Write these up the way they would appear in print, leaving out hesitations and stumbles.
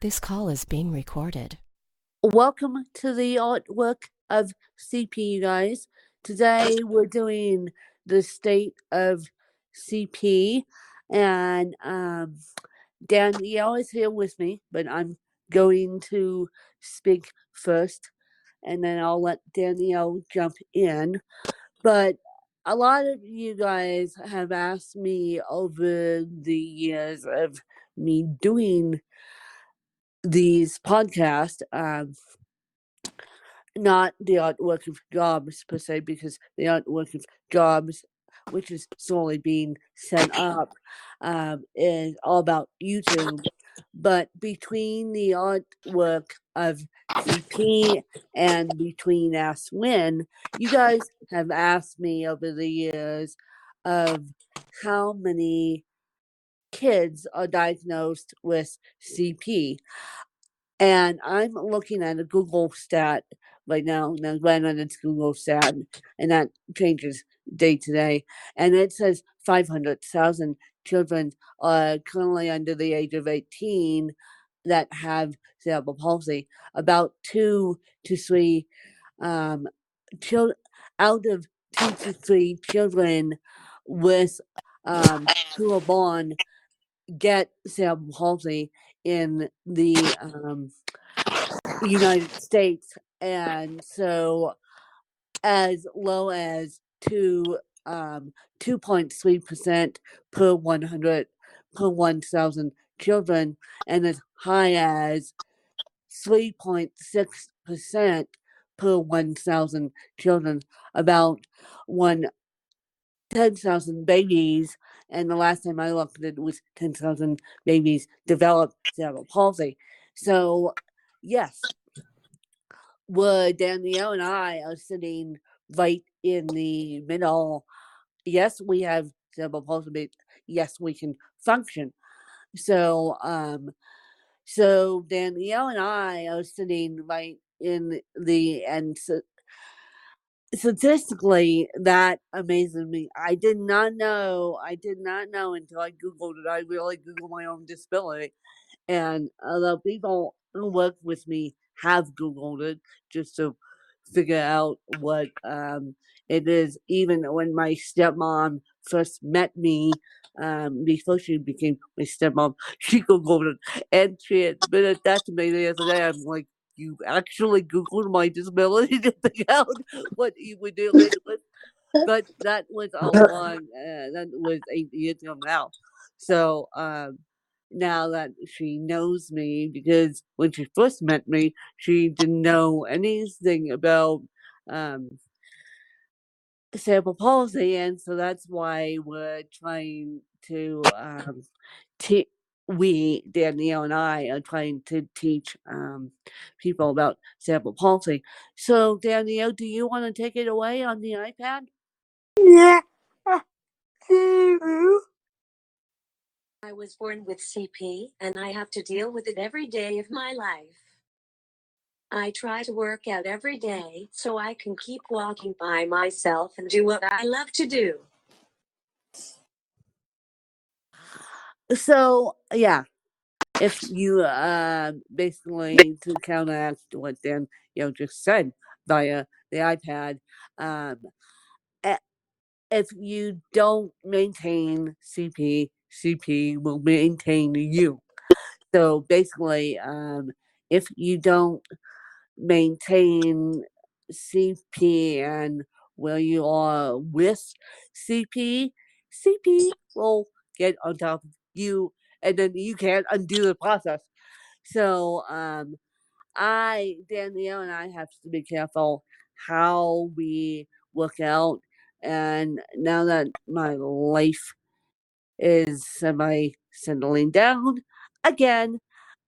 This call is being recorded. Welcome to the artwork of CP, you guys. Today we're doing the state of CP, and Danielle is here with me, but I'm going to speak first, and then I'll let Danielle jump in. But a lot of you guys have asked me over the years of me doing these podcasts, not the artwork of jobs per se, because the artwork of jobs, which is slowly being set up, is all about YouTube. But between the artwork of CP and between Ask Win, you guys have asked me over the years of how many kids are diagnosed with CP. And I'm looking at a Google stat right now. Now, granted, it's Google stat, and that changes day to day. And it says 500,000 children are currently under the age of 18 that have cerebral palsy. About 2 to 3 children out of 2 to 3 children with who are born get cerebral palsy in the United States, and so as low as 2.3% per 1,000 children, and as high as 3.6% per 1,000 children. About 10,000 babies, and the last time I looked, it was 10,000 babies developed cerebral palsy. So, yes, Danielle and I are sitting right in the middle. Yes, we have cerebral palsy, but yes, we can function. So, so Danielle and I are sitting right in the and statistically, that amazes me. I did not know. I did not know until I Googled it. I really Googled my own disability. And although people who work with me have Googled it just to figure out what it is, even when my stepmom first met me, before she became my stepmom, she Googled it. And she admitted that to me the other day. I'm like, you actually Googled my disability to figure out what you were dealing with? But that was that was 8 years ago now. So, now that she knows me, because when she first met me, she didn't know anything about um, cerebral palsy, and so that's why we're trying to Danielle and I are trying to teach people about cerebral palsy. So, Danielle, do you want to take it away on the iPad? Yeah. I was born with CP, and I have to deal with it every day of my life. I try to work out every day so I can keep walking by myself and do what I love to do. So, yeah, if you basically to counteract what Dan just said via the iPad, um, if you don't maintain CP, CP will maintain you. So basically, if you don't maintain CP and where you are with CP, CP will get on top of you, and then you can't undo the process. So, Danielle and I have to be careful how we work out. And now that my life is semi settling down again,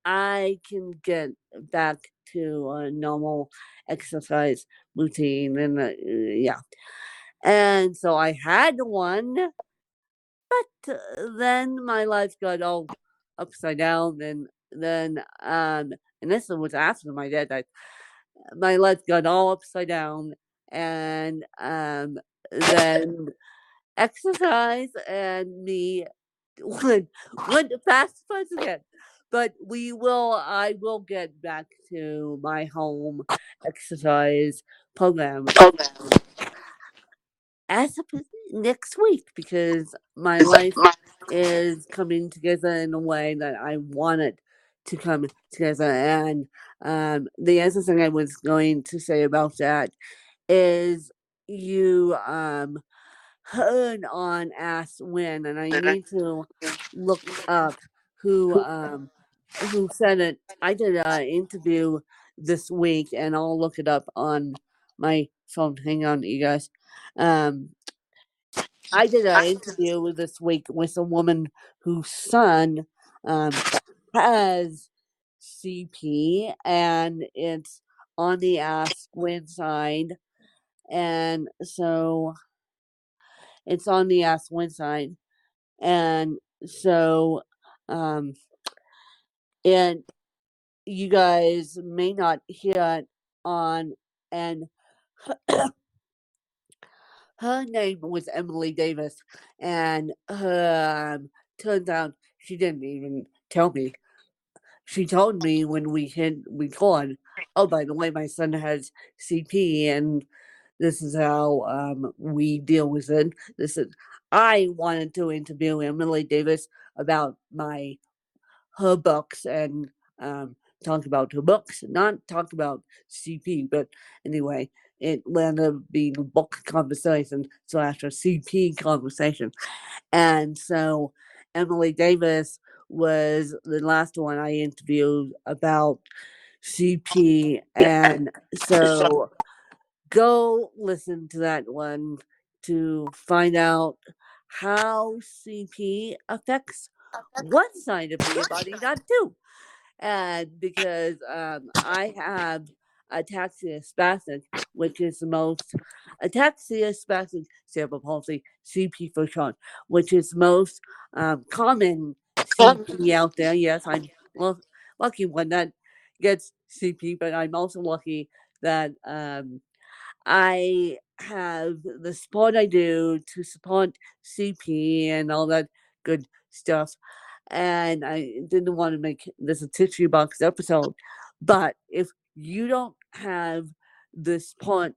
I can get back to a normal exercise routine. And yeah. And so I had one, but then my life got all upside down. And then, and this was after my dad died. My life got all upside down. And then exercise and me went fast fast again. But I will get back to my home exercise program as of next week because my life is coming together in a way that I want it to come together. And the other thing I was going to say about that is you heard on Ask When, and I need to look up who who said it. I did an interview this week, and I'll look it up on my phone. Hang on, you guys. Um, I did an interview this week with a woman whose son um, has CP, and it's on the Ask When side, and so it's on the Ask When side, and so um, and you guys may not hear it on and her name was Emily Davis, and her turns out she didn't even tell me. She told me when we hit record, oh, by the way, my son has CP, and this is how we deal with it. This is I wanted to interview Emily Davis about her books and talk about her books, not talk about CP. But anyway, it ended up being a book conversation slash a CP conversation. And so Emily Davis was the last one I interviewed about CP. And so go listen to that one to find out how CP affects one side of your body, not two. And because I have ataxia spastic, which is the most ataxia spastic cerebral palsy, CP for short, which is most common CP out there. Yes, I'm lucky one that gets CP, but I'm also lucky that I have the support I do to support CP and all that good stuff. And I didn't want to make this a tissue box episode. But if you don't have the support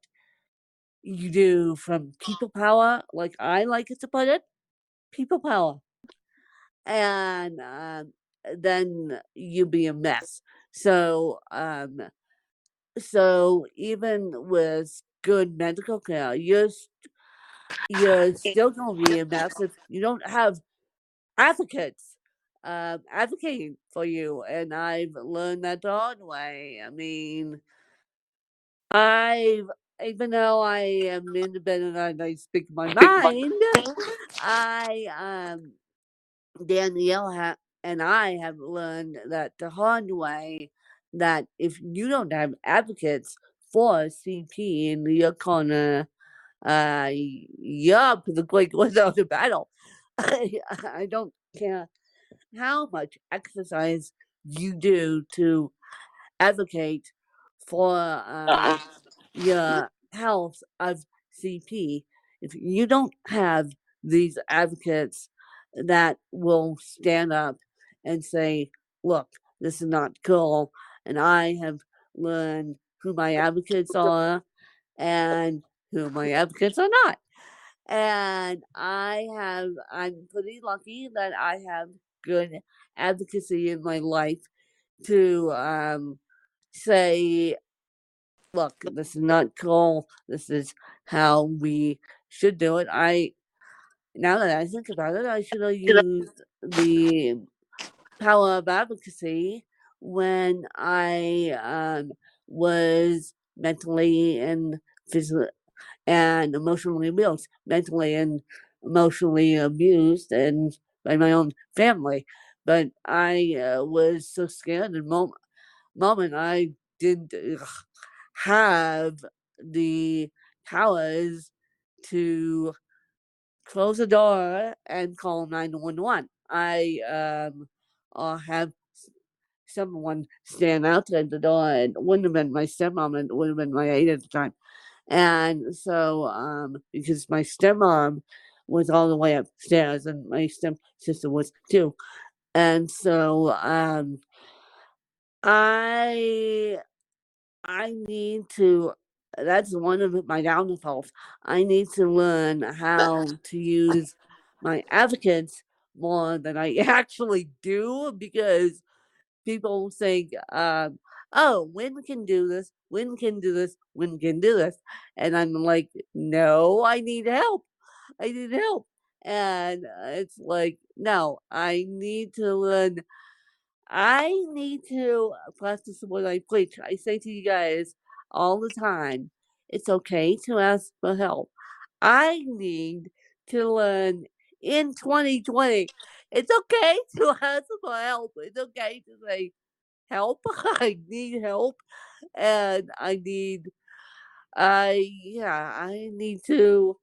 you do from people power, like I like it to put it, people power, and then you'll be a mess. So, so even with good medical care, you're still gonna be a mess if you don't have advocates advocating for you. And I've learned that the hard way. I mean, I've even though I am independent and I speak my mind, I Danielle and I have learned that the hard way that if you don't have advocates for CP in your corner, you're up to the quick without a battle. I don't care how much exercise you do to advocate for your health of CP. If you don't have these advocates that will stand up and say, look, this is not cool, and I have learned who my advocates are and who my advocates are not. And I'm pretty lucky that I have good advocacy in my life to say, look, this is not cool. This is how we should do it. Now that I think about it, I should have used the power of advocacy when I was mentally and physically and emotionally abused, mentally and emotionally abused, and by my own family. But I was so scared in moment I didn't have the powers to close the door and call 911. I have someone stand outside the door, and it wouldn't have been my stepmom, and it would have been my aide at the time. And so, because my stepmom was all the way upstairs and my stepsister was too. And so I need to. That's one of my downfalls. I need to learn how to use my advocates more than I actually do, because people think, "Oh, women can do this. Women can do this. Women can do this," and I'm like, "No, I need help. I need help." And it's like, no, I need to learn. I need to practice what I preach. I say to you guys all the time, it's okay to ask for help. I need to learn in 2020. It's okay to ask for help. It's okay to say, help. I need help. And I need to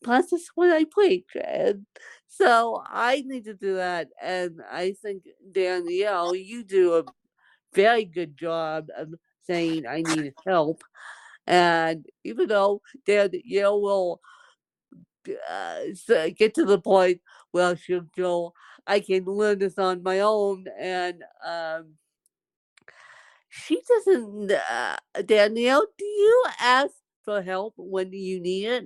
practice what I preach. And so I need to do that. And I think, Danielle, you do a very good job of saying I need help. And even though Danielle will get to the point where she'll go, I can learn this on my own. And she doesn't, Danielle, do you ask for help when you need it?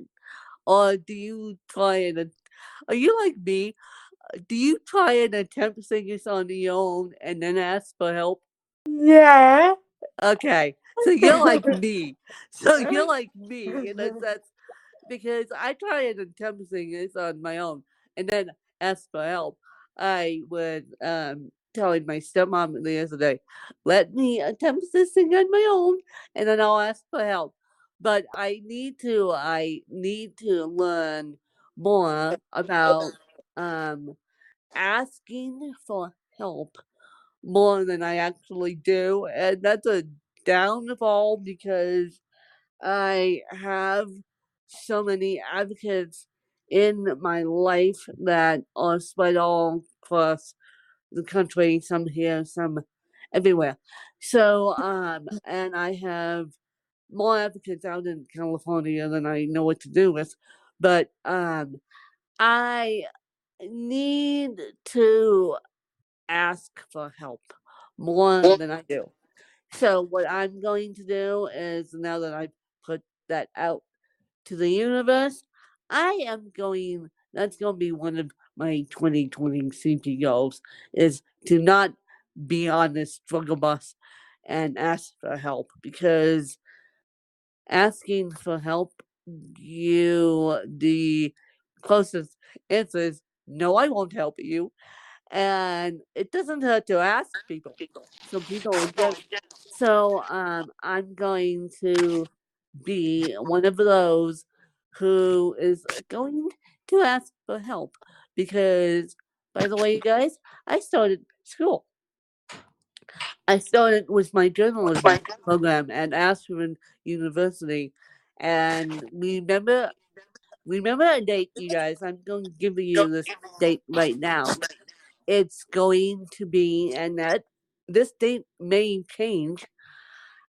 Or do you try and, are you like me? Do you try and attempt things on your own and then ask for help? Yeah. Okay, so you're like me. So you're like me in a sense, because I try and attempt things on my own and then ask for help. I was telling my stepmom the other day, let me attempt this thing on my own and then I'll ask for help. But I need to learn more about um asking for help more than I actually do. And that's a downfall because I have so many advocates in my life that are spread all across the country, some here, some everywhere. So, and I have more advocates out in California than I know what to do with. But I need to ask for help more than I do. So what I'm going to do is, now that I've put that out to the universe, I am going. That's going to be one of my 2020 CP goals: is to not be on this struggle bus and ask for help, because asking for help, the closest answer is no, I won't help you. And it doesn't hurt to ask people. So people get. So I'm going to be one of those who is going to ask for help, because, by the way, you guys, I started school. I started with my journalism program at Ashland University, and remember a date, you guys. I'm going to give you this date right now. It's going to be, and that this date may change,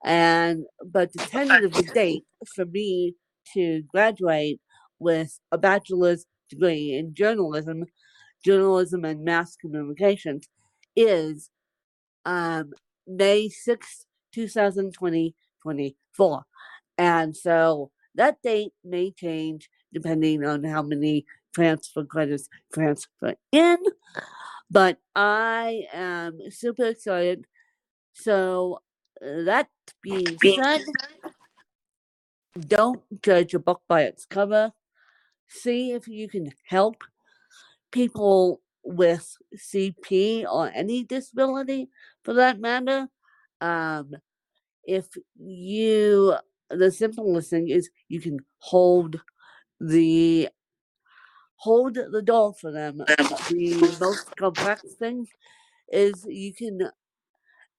but the tentative date for me to graduate with a bachelor's degree in journalism and mass communications, is May 6th, 2024. And so that date may change depending on how many transfer credits transfer in, but I am super excited. So, that being said, don't judge a book by its cover. See if you can help people with CP or any disability for that matter. Um, if you, the simplest thing is you can the hold the door for them. The most complex thing is you can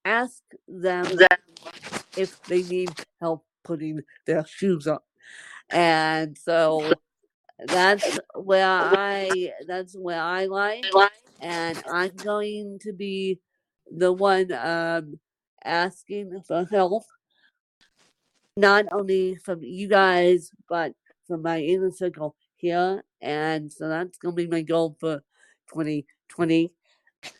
ask them if they need help putting their shoes on. And so that's where I lie. And I'm going to be the one asking for help, not only from you guys, but from my inner circle here. And so that's gonna be my goal for 2020.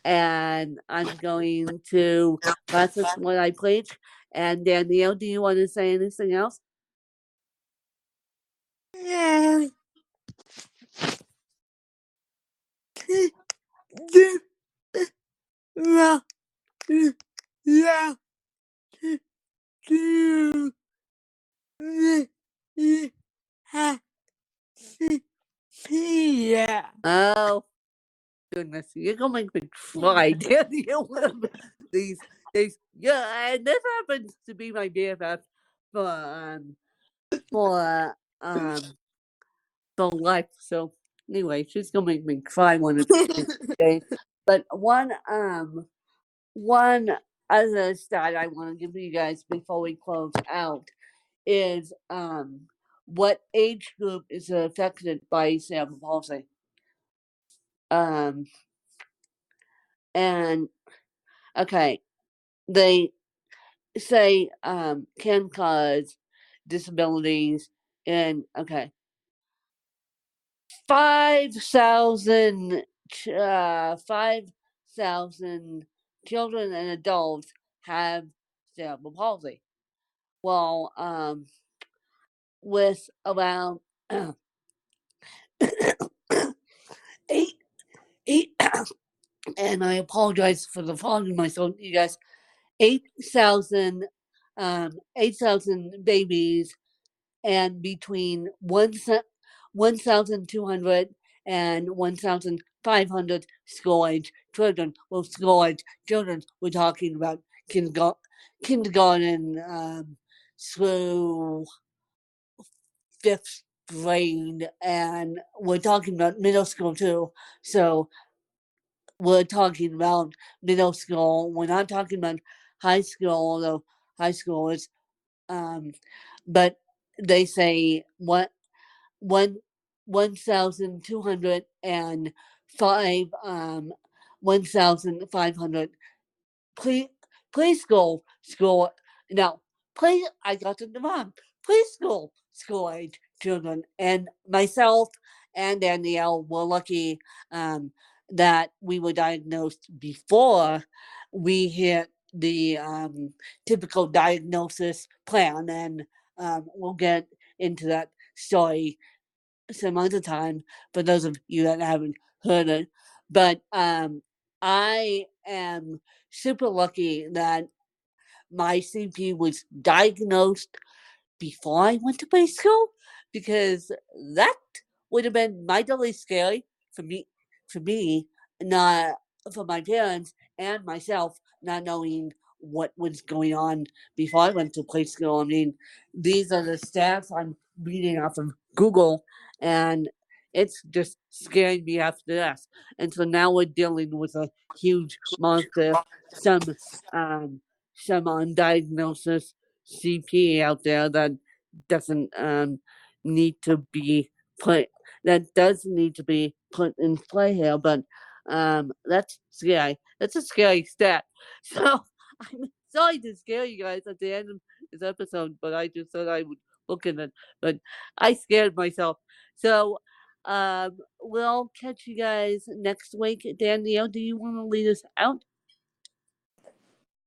and I'm going to process what I preach. And Danielle, do you want to say anything else? Yeah. Well, yeah. Yeah. Oh goodness, you're gonna make me cry, Danielle. these yeah, and this happens to be my BFF for for um for life. So anyway, she's gonna make me cry one of these days. But one other stat I want to give you guys before we close out is what age group is affected by cerebral palsy? Um and okay, they say can cause disabilities in 5,000 5,000 children and adults have cerebral palsy. Well, with around eight eight and I apologize for the fog in my throat, you guys. 8,000 8,000 babies and between 1,200 and 1,500 school age children. Well, school age children, we're talking about kindergarten through fifth grade, and we're talking about middle school too. So we're talking about middle school. We're not talking about high school, although high school is, but they say what 1,205 1,500 pre preschool no I got it wrong. Preschool school age children, and myself and Danielle were lucky that we were diagnosed before we hit the typical diagnosis plan, and we'll get into that story some other time for those of you that haven't heard it. But I am super lucky that my CP was diagnosed before I went to preschool, because that would have been mightily scary for me, not for my parents and myself, not knowing what was going on before I went to preschool. I mean, these are the stats I'm reading off of Google, and it's just scaring me after that. And so now we're dealing with a huge monster, some some undiagnosed CP out there that doesn't need to be put that does need to be put in play here, but that's scary. That's a scary stat. So I'm sorry to scare you guys at the end of this episode, but I just thought I would look at it. But I scared myself. So we'll catch you guys next week. Danielle, do you want to lead us out?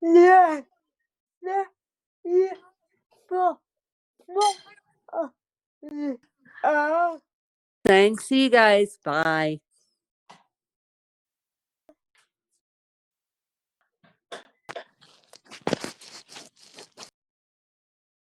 Yeah. Yeah. Yeah. Well, well, Thanks, see you guys. Bye.